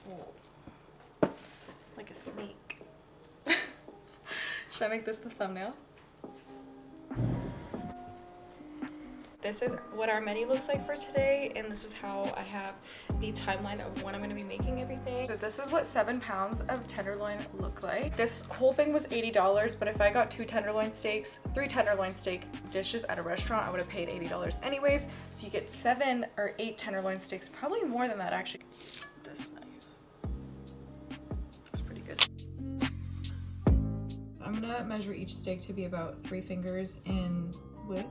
Oh, it's like a snake. Should I make this the thumbnail? This is what our menu looks like for today, and this is how I have the timeline of when I'm going to be making everything. So this is what 7 pounds of tenderloin look like. This whole thing was $80, but if I got 3 tenderloin steak dishes at a restaurant, I would have paid $80 anyways. So you get 7 or 8 tenderloin steaks, probably more than that actually. This knife looks pretty good. I'm gonna measure each steak to be about 3 fingers in width.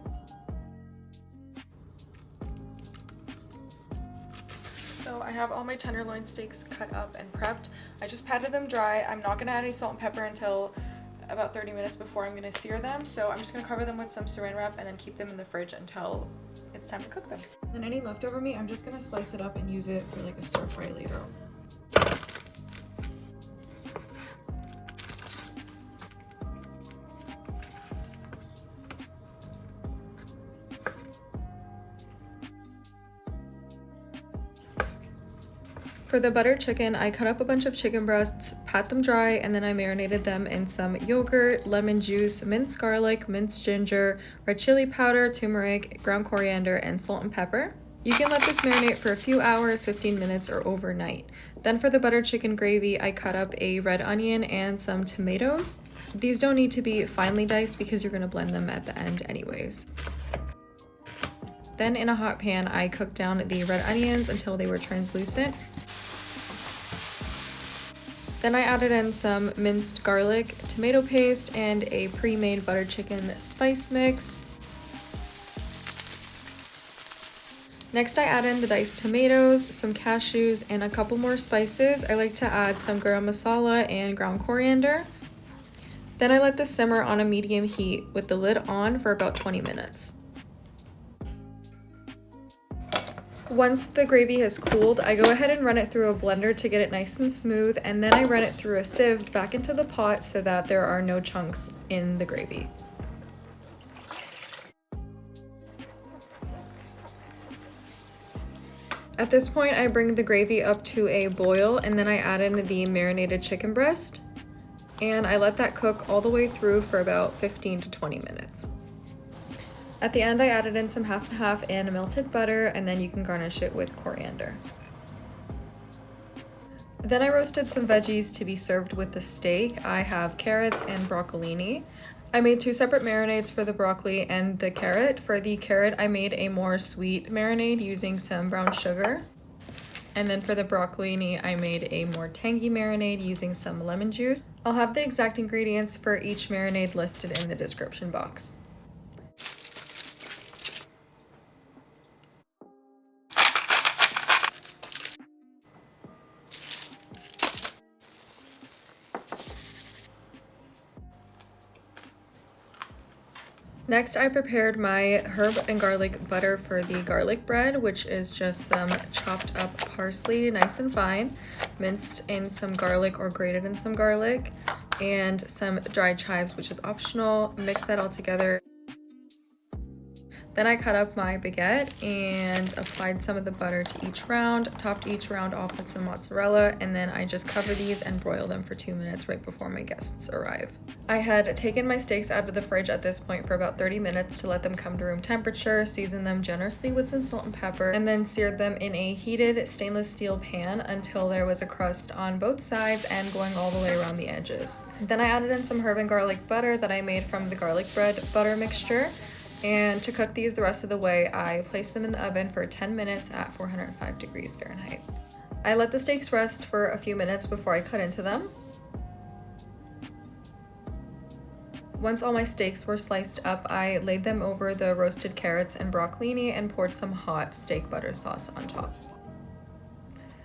So I have all my tenderloin steaks cut up and prepped. I just patted them dry. I'm not gonna add any salt and pepper until about 30 minutes before I'm gonna sear them. So I'm just gonna cover them with some saran wrap and then keep them in the fridge until it's time to cook them. Then any leftover meat, I'm just gonna slice it up and use it for like a stir fry later on. For the buttered chicken, I cut up a bunch of chicken breasts, pat them dry, and then I marinated them in some yogurt, lemon juice, minced garlic, minced ginger, red chili powder, turmeric, ground coriander, and salt and pepper. You can let this marinate for a few hours, 15 minutes, or overnight. Then for the buttered chicken gravy, I cut up a red onion and some tomatoes. These don't need to be finely diced because you're going to blend them at the end anyways. Then in a hot pan, I cooked down the red onions until they were translucent. Then I added in some minced garlic, tomato paste, and a pre-made buttered chicken spice mix. Next I add in the diced tomatoes, some cashews, and a couple more spices. I like to add some garam masala and ground coriander. Then I let this simmer on a medium heat with the lid on for about 20 minutes. Once the gravy has cooled, I go ahead and run it through a blender to get it nice and smooth, and then I run it through a sieve back into the pot so that there are no chunks in the gravy. At this point, I bring the gravy up to a boil, and then I add in the marinated chicken breast, and I let that cook all the way through for about 15 to 20 minutes. At the end, I added in some half and half and melted butter, and then you can garnish it with coriander. Then I roasted some veggies to be served with the steak. I have carrots and broccolini. I made 2 separate marinades for the broccoli and the carrot. For the carrot, I made a more sweet marinade using some brown sugar. And then for the broccolini, I made a more tangy marinade using some lemon juice. I'll have the exact ingredients for each marinade listed in the description box. Next, I prepared my herb and garlic butter for the garlic bread, which is just some chopped up parsley, nice and fine, minced in some garlic or grated in some garlic, and some dried chives, which is optional. Mix that all together. Then I cut up my baguette and applied some of the butter to each round, topped each round off with some mozzarella, and then I just cover these and broil them for 2 minutes right before my guests arrive. I had taken my steaks out of the fridge at this point for about 30 minutes to let them come to room temperature, seasoned them generously with some salt and pepper, and then seared them in a heated stainless steel pan until there was a crust on both sides and going all the way around the edges. Then I added in some herb and garlic butter that I made from the garlic bread butter mixture. And to cook these the rest of the way, I placed them in the oven for 10 minutes at 405 degrees Fahrenheit. I let the steaks rest for a few minutes before I cut into them. Once all my steaks were sliced up, I laid them over the roasted carrots and broccolini and poured some hot steak butter sauce on top.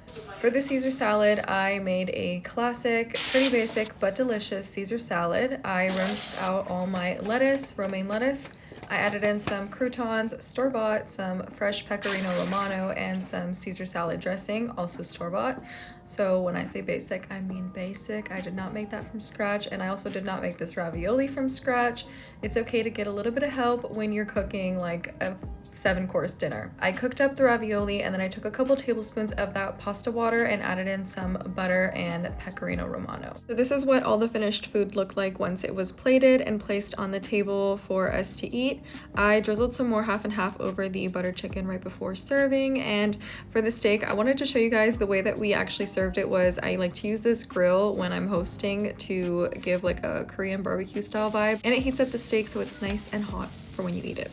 For the Caesar salad, I made a classic, pretty basic but delicious Caesar salad. I rinsed out all my lettuce, romaine lettuce. I added in some croutons, store-bought, some fresh pecorino romano, and some Caesar salad dressing, also store-bought. So when I say basic, I mean basic. I did not make that from scratch, and I also did not make this ravioli from scratch. It's okay to get a little bit of help when you're cooking like a 7-course dinner. I cooked up the ravioli and then I took a couple tablespoons of that pasta water and added in some butter and pecorino romano. So this is what all the finished food looked like once it was plated and placed on the table for us to eat. I drizzled some more half and half over the butter chicken right before serving, and for the steak, I wanted to show you guys the way that we actually served it was I like to use this grill when I'm hosting to give like a Korean barbecue style vibe, and it heats up the steak so it's nice and hot for when you eat it.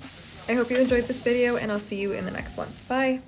I hope you enjoyed this video and I'll see you in the next one. Bye!